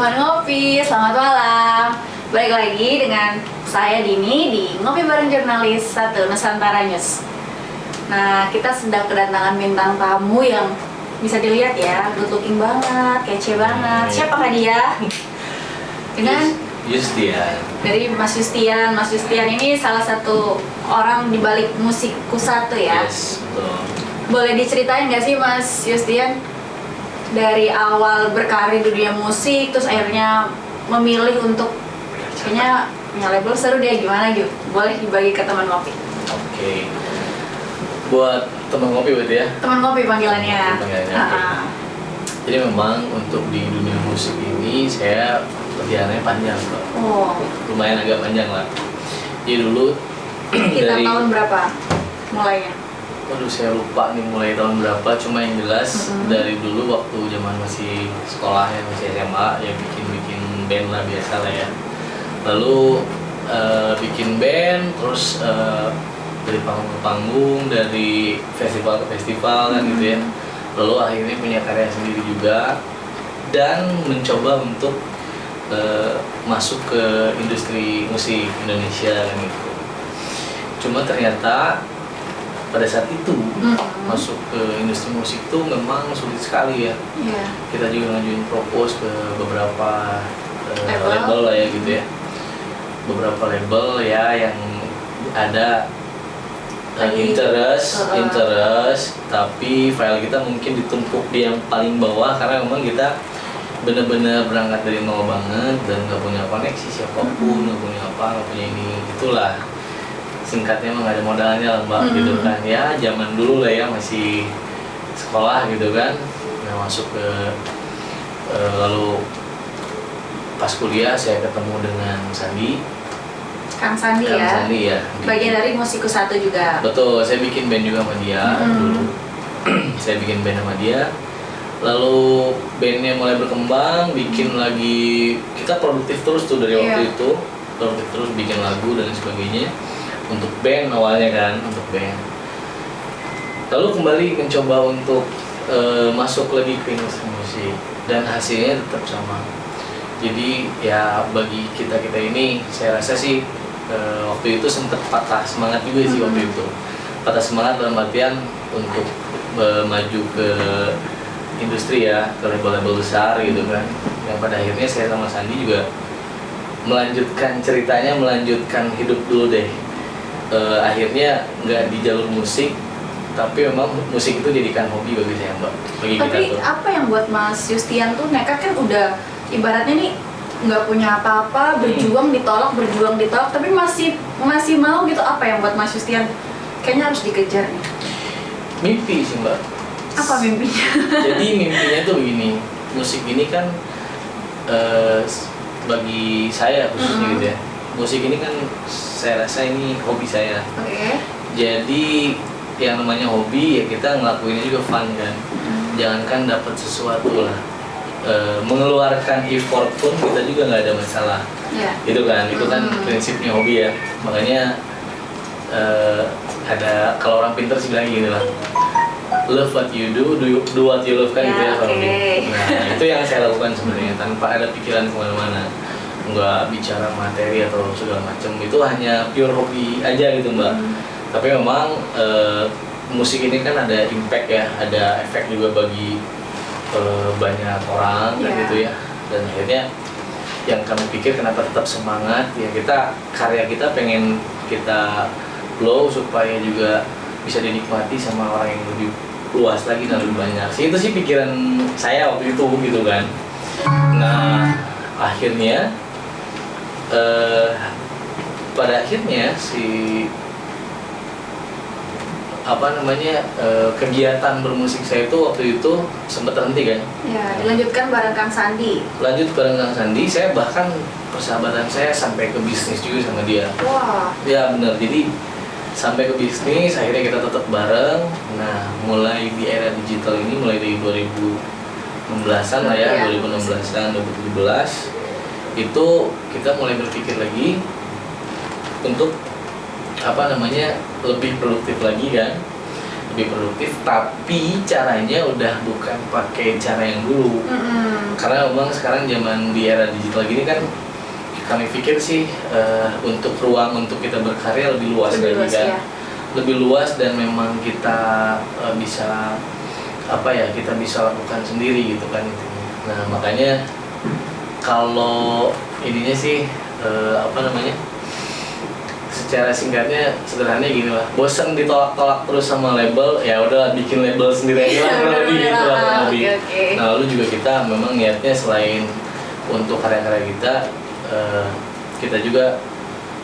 teman ngopi, selamat malam. Balik lagi dengan saya Dini di Ngopi Bareng Jurnalis 1 Nusantara News. Nah, kita sedang kedatangan bintang tamu yang bisa dilihat ya, good looking banget, kece banget. Siapakah dia? Dengan Yustian. dari Mas Yustian. Mas Yustian ini salah satu orang di balik musikku satu ya. Yes, betul. Boleh diceritain nggak sih Mas Yustian, dari awal berkarir di dunia musik terus akhirnya memilih untuk kayaknya punya label seru deh, gimana gitu? Boleh dibagi ke teman ngopi. Oke. Buat teman ngopi berarti ya? Teman ngopi panggilannya. Oke. Jadi memang untuk di dunia musik ini saya perjalanannya panjang kok. Oh, Lumayan agak panjang lah. Jadi dulu kita dari tahun berapa mulainya? waduh saya lupa nih mulai tahun berapa, cuma yang jelas dari dulu waktu zaman masih sekolah ya, masih SMA ya bikin band lah biasa lah ya. Lalu bikin band terus dari panggung ke panggung, dari festival ke festival kan gitu ya. Lalu akhirnya punya karya sendiri juga dan mencoba untuk masuk ke industri musik Indonesia kan gitu. Cuma ternyata pada saat itu masuk ke industri musik itu memang sulit sekali ya. Iya. Kita juga ngajuin propose ke beberapa label lah ya gitu ya. Beberapa label ya yang ada interest, tapi file kita mungkin ditumpuk di yang paling bawah karena memang kita benar-benar berangkat dari nol banget dan nggak punya koneksi siapapun, nggak punya apa, nggak punya ini, itulah singkatnya emang nggak ada modalnya lah mbak gitu kan ya, zaman dulu lah ya masih sekolah gitu kan. Nah masuk ke lalu pas kuliah saya ketemu dengan Sandi. Kang Sandi Kang ya. Sandi ya. Bagian dari musikus satu juga. Betul, saya bikin band juga sama dia dulu. Saya bikin band sama dia. Lalu bandnya mulai berkembang, bikin lagi, kita produktif terus tuh dari waktu itu, produktif terus bikin lagu dan sebagainya untuk band awalnya kan, untuk band. Lalu kembali mencoba untuk masuk lagi ke industri musik dan hasilnya tetap sama. Jadi ya bagi kita ini, saya rasa sih waktu itu sempat patah semangat juga sih waktu itu. Patah semangat dalam artian untuk maju ke industri ya, ke label-label besar gitu kan. Yang pada akhirnya saya sama Sandi juga melanjutkan ceritanya, melanjutkan hidup dulu deh. Akhirnya nggak di jalur musik, tapi memang musik itu jadikan hobi bagi saya mbak. Bagi Tapi kita tuh. apa yang buat Mas Yustian tuh nekat, kan udah ibaratnya nih nggak punya apa-apa, berjuang ditolak, tapi masih mau gitu. Apa yang buat Mas Yustian kayaknya harus dikejar nih? Mimpi sih mbak. Apa mimpinya? Jadi mimpinya tuh begini, musik ini kan bagi saya khususnya gitu ya. Musik ini kan saya rasa ini hobi saya. Oke. Jadi yang namanya hobi ya kita ngelakuinnya juga fun kan. Jangankan dapat sesuatu lah, mengeluarkan effort pun kita juga nggak ada masalah. Iya. Itu kan prinsipnya hobi ya. Makanya ada, kalau orang pintar sih bilang gini lah, love what you do what you love kan gitu ya. Nah itu yang saya lakukan sebenarnya tanpa ada pikiran kemana-mana, nggak bicara materi atau segala macam, itu hanya pure hobi aja gitu mbak. Tapi memang musik ini kan ada impact ya, ada efek juga bagi banyak orang kan gitu ya. Dan akhirnya yang kami pikir kenapa tetap semangat ya, kita karya kita pengen kita blow supaya juga bisa dinikmati sama orang yang lebih luas lagi dan lebih banyak sih. Itu sih pikiran saya waktu itu gitu kan. Nah akhirnya pada akhirnya kegiatan bermusik saya itu waktu itu sempat terhenti kan. Ya, dilanjutkan bareng Kang Sandi. Lanjut bareng Kang Sandi, saya bahkan persahabatan saya sampai ke bisnis juga sama dia. Wah. Ya benar, jadi sampai ke bisnis, akhirnya kita tetap bareng. Nah, mulai di era digital ini, mulai dari 2016-an lah ya, 2016-an, 2017 itu kita mulai berpikir lagi untuk lebih produktif lagi kan. lebih produktif, tapi caranya udah bukan pakai cara yang dulu. Karena memang sekarang zaman di era digital gini kan, kami pikir sih untuk ruang untuk kita berkarya lebih luas lagi kan, ya. lebih luas dan memang kita bisa kita bisa lakukan sendiri gitu kan itu. Nah makanya kalau ininya sih secara singkatnya sederhananya gini lah, bosan ditolak-tolak terus sama label, ya udah bikin label sendiri aja lah kurang lebih gitu lah kurang lebih. Nah lalu juga kita memang niatnya selain untuk karya-karya kita juga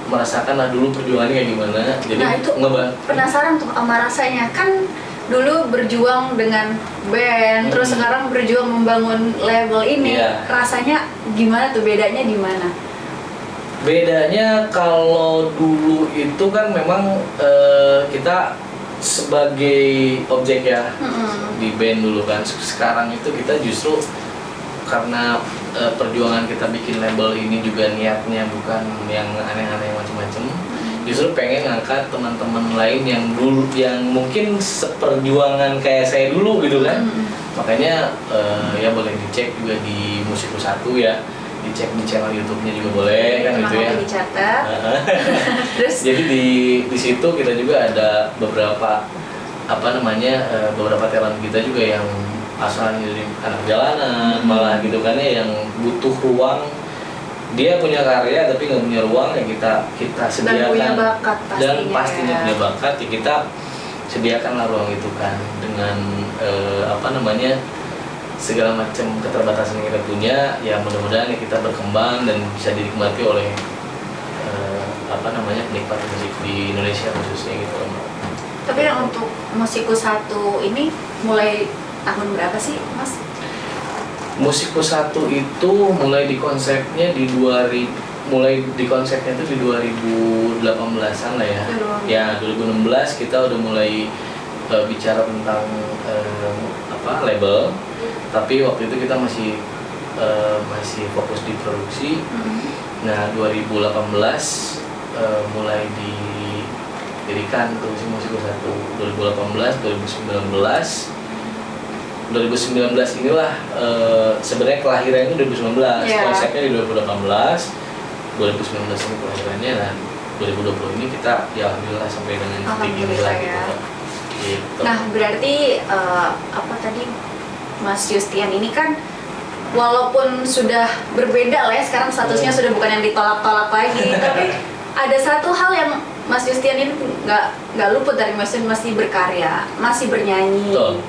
merasakan lah dulu perjuangannya kayak gimana. Jadi nah itu penasaran tuh sama rasanya kan, dulu berjuang dengan band, terus sekarang berjuang membangun label ini. Rasanya gimana tuh, bedanya di mana? Bedanya kalau dulu itu kan memang kita sebagai objek ya di band dulu kan. Sekarang itu kita justru karena perjuangan kita bikin label ini juga niatnya bukan yang aneh-aneh macam-macam. Justru pengen ngangkat teman-teman lain yang dulu yang mungkin seperjuangan kayak saya dulu gitu kan. Makanya ya boleh dicek juga di Musikus 1 ya, dicek di channel YouTube-nya juga boleh kan gitu ya. Dicatat. Terus jadi di situ kita juga ada beberapa beberapa talent kita juga yang asalnya dari anak jalanan malah gitu kan ya, yang butuh ruang. Dia punya karya tapi nggak punya ruang, yang kita sediakan, dan punya bakat pastinya punya bakat, ya kita sediakanlah ruang itu kan dengan segala macam keterbatasan yang kita punya. Ya mudah-mudahan kita berkembang dan bisa dinikmati oleh penikmat musik di Indonesia khususnya gitu. Tapi yang untuk Musikus 1 ini mulai tahun berapa sih Mas? Musikus 1 itu mulai di konsepnya di 2018-an lah ya. Ya 2016 kita udah mulai bicara tentang label. Tapi waktu itu kita masih fokus di produksi. Nah 2018 mulai didirikan tuh Musikus 1. 2018, 2019 inilah sebenarnya kelahirannya 2019, konsepnya di 2018, 2019 ini kelahirannya, dan 2020 ini kita ya alhamdulillah sampai dengan titik ini lah gitu. Nah berarti tadi Mas Yustian ini kan walaupun sudah berbeda lah ya, sekarang statusnya sudah bukan yang ditolak-tolak lagi, tapi ada satu hal yang Mas Yustian ini nggak luput dari masih berkarya, masih bernyanyi. Betul.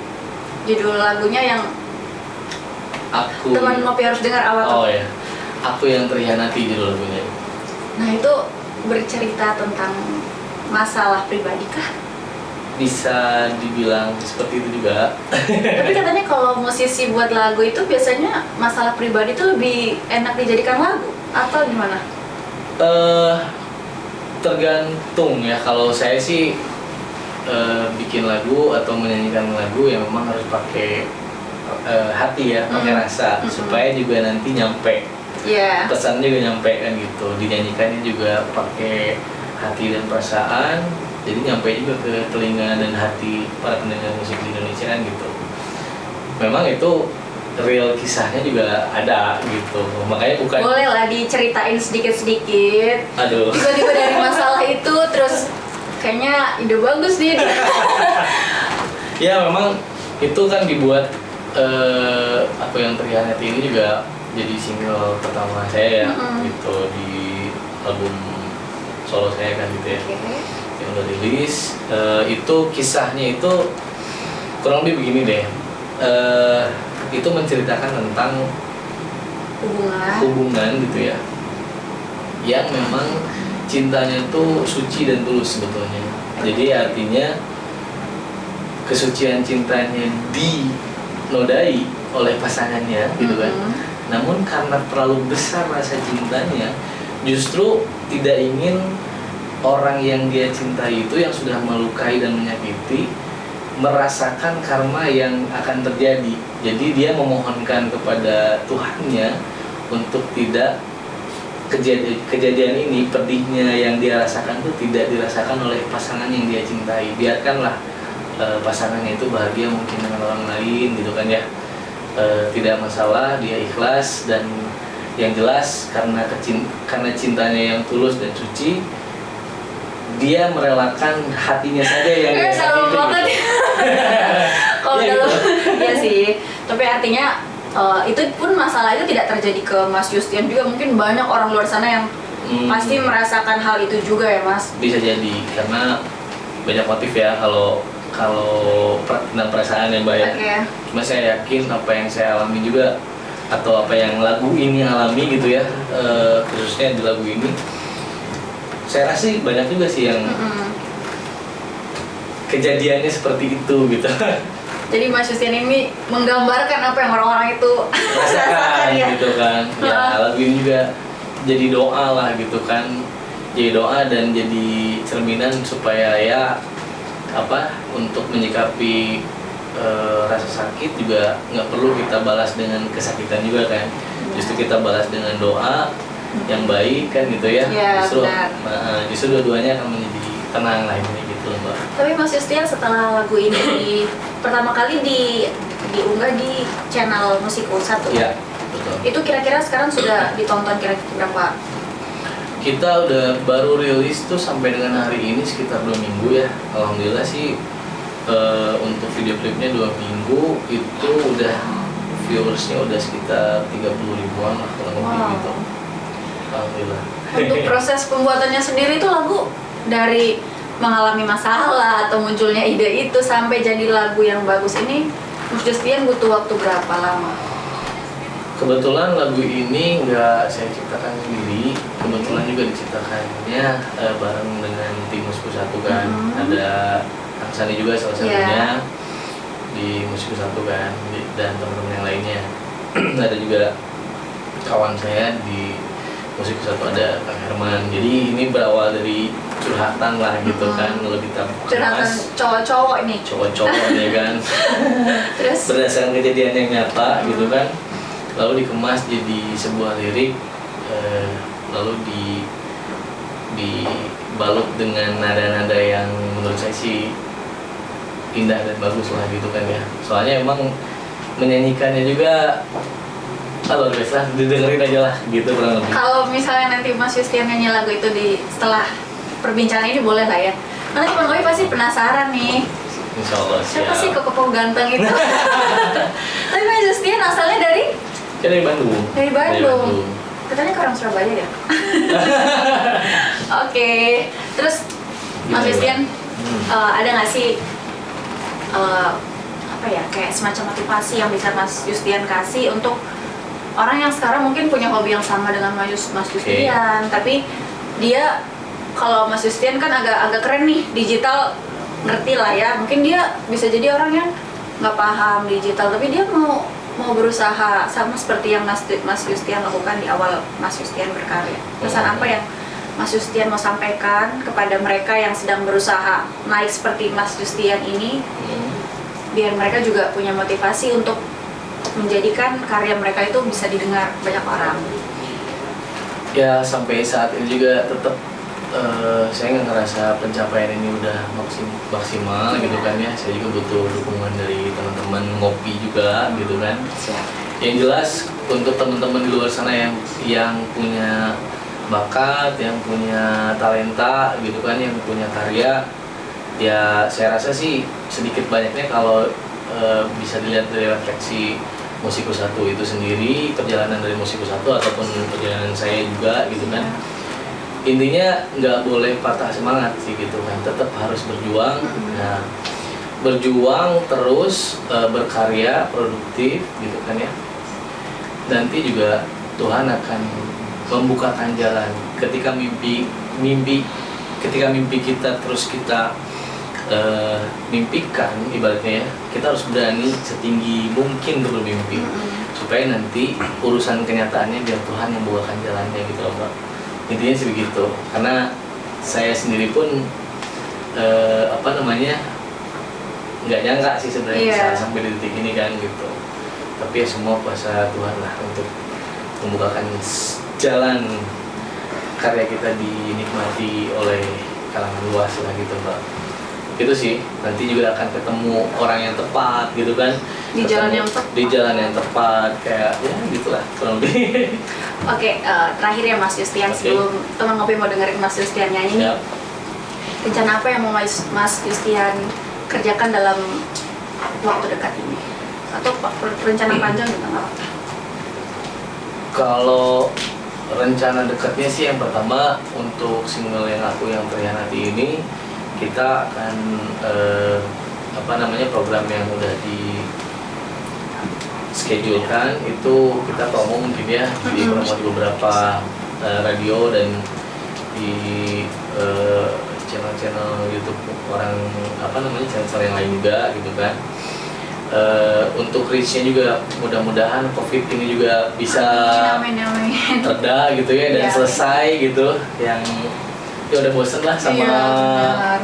Judul lagunya yang teman Mopi harus dengar awal. Oh ya, Aku Yang Terhianati judul lagunya. Nah itu bercerita tentang masalah pribadi kah? Bisa dibilang seperti itu juga. Tapi katanya kalau musisi buat lagu itu biasanya masalah pribadi itu lebih enak dijadikan lagu atau gimana? Tergantung ya. Kalau saya sih bikin lagu atau menyanyikan lagu yang memang harus pakai hati ya, pakai rasa, supaya juga nanti nyampe. Pesan juga nyampe kan gitu. Dinyanyikannya juga pakai hati dan perasaan, jadi nyampe juga ke telinga dan hati para pendengar musik di Indonesia kan gitu. Memang itu real kisahnya juga ada gitu, makanya bukan. Boleh lah diceritain sedikit-sedikit. Aduh. Tiba-tiba dari masalah itu terus kayaknya ide bagus nih. Ya memang itu kan dibuat Aku Yang Terhianati ini juga jadi single pertama saya ya, gitu di album solo saya kan gitu ya, yang udah rilis. Itu kisahnya itu kurang lebih begini deh. Itu menceritakan tentang hubungan gitu ya, yang memang cintanya tuh suci dan tulus sebetulnya. Jadi artinya kesucian cintanya dinodai oleh pasangannya gitu kan. Namun karena terlalu besar rasa cintanya, justru tidak ingin orang yang dia cintai itu yang sudah melukai dan menyakiti merasakan karma yang akan terjadi. Jadi dia memohonkan kepada Tuhannya untuk tidak kejadian ini, pedihnya yang dia rasakan itu tidak dirasakan oleh pasangan yang dia cintai. Biarkanlah pasangannya itu bahagia mungkin dengan orang lain gitu kan ya. Tidak masalah, dia ikhlas, dan yang jelas karena cintanya yang tulus dan suci, dia merelakan hatinya saja yang dia sama sakiti banget gitu. kalau Iya, dalam gitu. iya sih, tapi artinya itu pun masalah itu tidak terjadi ke Mas Yustian juga, mungkin banyak orang luar sana yang pasti merasakan hal itu juga ya Mas. Bisa jadi karena banyak motif ya kalau tentang perasaan yang banyak. Oke. Cuma saya yakin apa yang saya alami juga atau apa yang lagu ini alami gitu ya, khususnya di lagu ini, saya rasa sih banyak juga sih yang kejadiannya seperti itu gitu. Jadi Mas Yustian ini menggambarkan apa yang orang-orang itu Rasakan ya. gitu kan. Ya lagu ini juga jadi doa lah gitu kan. Jadi doa dan jadi cerminan supaya ya untuk menyikapi rasa sakit juga nggak perlu kita balas dengan kesakitan juga kan. Justru kita balas dengan doa yang baik kan gitu ya. Justru dua-duanya akan menjadi tenang lah ini gitu loh Mbak. Tapi Mas Yustian setelah lagu ini pertama kali diunggah di channel Musiku 1. Iya, betul. Itu kira-kira sekarang sudah ditonton kira-kira berapa? Kita udah baru rilis tuh sampai dengan hari ini sekitar 2 minggu ya. Alhamdulillah sih untuk video klipnya 2 minggu itu udah viewersnya udah sekitar 30 ribuan lah kurang lebih gitu. Alhamdulillah. Untuk proses pembuatannya sendiri itu lagu dari mengalami masalah atau munculnya ide itu sampai jadi lagu yang bagus ini, Mas Yustian butuh waktu berapa lama? Kebetulan lagu ini nggak saya ciptakan sendiri, kebetulan juga diciptakannya bareng dengan tim Musiku 1 kan. Ada Kang Sani juga salah satunya di Musiku 1 kan, dan teman-teman yang lainnya. Ada juga kawan saya di Musiku 1, ada Kang Herman. Jadi ini berawal dari curhatan lah gitu kan, kalau kita curhatan cowok-cowok nih. Cowok-cowok ya kan. Terus Berdasarkan kejadian yang nyata gitu kan, lalu dikemas jadi sebuah lirik, lalu dibalut dengan nada-nada yang menurut saya sih indah dan bagus lah gitu kan ya. Soalnya emang menyanyikannya juga luar biasa, didengerin aja lah gitu kurang lebih. kalau misalnya nanti Mas Yustian nyanyi lagu itu setelah perbincangan ini boleh lah ya. Nanti teman Owi pasti penasaran nih. Insya Allah Siapa siap. sih koko ganteng itu? Tapi Mas Yustian asalnya dari Dari Bandung. Dari Bandung. Katanya ke orang Surabaya ya. Oke. Terus Mas Gimana, Yustian Mbak? ada nggak sih kayak semacam motivasi yang bisa Mas Yustian kasih untuk orang yang sekarang mungkin punya hobi yang sama dengan Mas Yustian, tapi dia kalau Mas Yustian kan agak keren nih digital, ngerti lah ya. Mungkin dia bisa jadi orang yang nggak paham digital, tapi dia mau berusaha sama seperti yang Mas Yustian lakukan di awal Mas Yustian berkarya. Pesan apa yang Mas Yustian mau sampaikan kepada mereka yang sedang berusaha naik seperti Mas Yustian ini, biar mereka juga punya motivasi untuk menjadikan karya mereka itu bisa didengar banyak orang? Ya sampai saat ini juga tetap saya nggak ngerasa pencapaian ini udah maksimal gitu kan ya. Saya juga butuh dukungan dari teman-teman ngopi juga gitu kan. Yang jelas untuk teman-teman di luar sana yang punya bakat, yang punya talenta gitu kan, yang punya karya, ya saya rasa sih sedikit banyaknya kalau bisa dilihat dari refleksi Musiku 1 itu sendiri, perjalanan dari Musiku 1 ataupun perjalanan saya juga gitu kan. Intinya nggak boleh patah semangat sih gitu kan, tetap harus berjuang. Nah, berjuang terus, berkarya, produktif gitu kan ya. Nanti juga Tuhan akan membukakan jalan ketika mimpi kita terus kita mimpikan, ibaratnya ya, kita harus berani setinggi mungkin untuk bermimpi supaya nanti urusan kenyataannya biar Tuhan yang membukakan jalannya gitu loh Mbak. Intinya sih begitu, karena saya sendiri pun nggak nyangka sih sebenarnya bisa sampai di titik ini kan gitu. Tapi ya semua kuasa Tuhan lah untuk membukakan jalan karya kita dinikmati oleh kalangan luas lah gitu Mbak. Itu sih, nanti juga akan ketemu orang yang tepat gitu kan. Di jalan yang tepat. Di jalan yang tepat, kayak ya gitulah kurang lebih. Oke, terakhir ya Mas Yustian, Oke. sebelum teman ngopi mau dengerin Mas Yustian nyanyi nih. Ya. Rencana apa yang mau Mas Yustian kerjakan dalam waktu dekat ini? Atau rencana panjang juga nggak apa-apa? Kalau rencana dekatnya sih yang pertama untuk single yang Aku Yang Terhianati ini kita akan program yang udah di schedulekan itu kita promo mungkin ya di promo di beberapa radio dan di channel-channel YouTube orang channel yang lain juga gitu kan. Untuk reach-nya juga mudah-mudahan COVID ini juga bisa Amin, amin. reda gitu ya dan Iya. selesai gitu, yang ya udah bosen lah sama Iya, benar.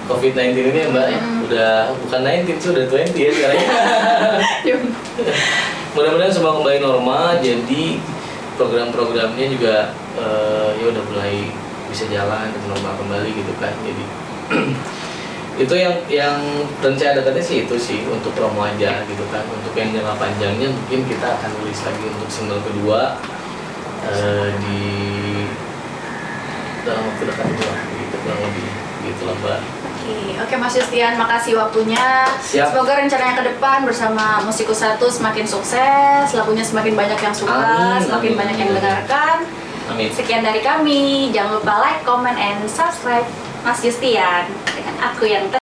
COVID-19 ini ya Mbak ya. Udah bukan 19 sih, udah 20 ya sekarang. Iya. Mudah-mudahan semua kembali normal, jadi program-programnya juga ya udah mulai bisa jalan dan normal kembali gitu kan. Jadi itu yang rencana dekatnya sih itu sih untuk promo aja gitu kan. Untuk yang jangka panjangnya mungkin kita akan rilis lagi untuk single kedua di dalam waktu dekat itu lah, gitu kurang lebih gitu lah Mbak. Oke Mas Yustian, makasih waktunya. Siap. Semoga rencananya ke depan bersama Musikus 1 semakin sukses, lagunya semakin banyak yang suka, Amin, semakin amin, banyak yang amin. dengarkan. Amin. Sekian dari kami, jangan lupa like, comment, and subscribe Mas Yustian dengan Aku Yang